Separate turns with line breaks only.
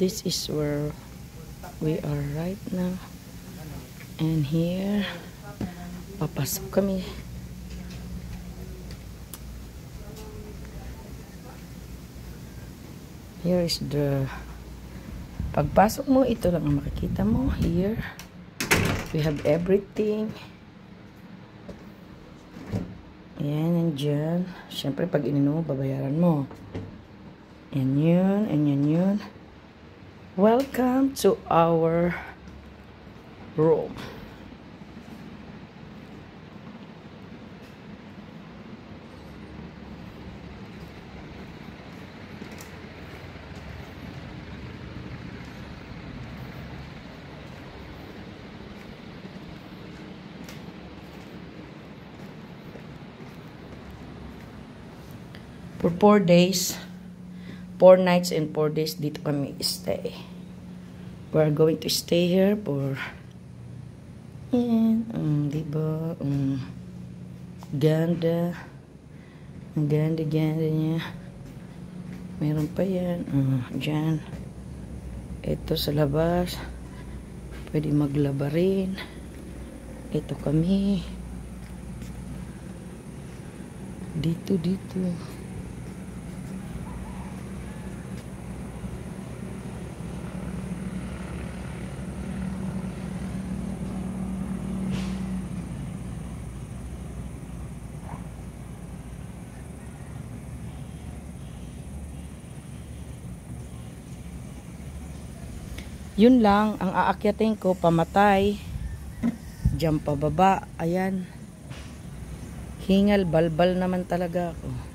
This is where we are right now. And here, papasok kami. Here is the... Pagpasok mo, ito lang ang makikita mo. Here, we have everything. Ayan, nandyan. Siyempre, pag ininom mo, babayaran mo. Yan yun, and yan yun. Welcome to our room. For 4 days, 4 nights and 4 days dito kami stay. We are going to stay here for diba? Ganda. Ang ganda niya. Meron pa yan. Dyan. Ito sa labas. Pwede maglaba rin. Ito kami. Dito. Yun lang, ang aakyatin ko, pamatay. Diyan pababa, ayan. Hingal, balbal naman talaga ako.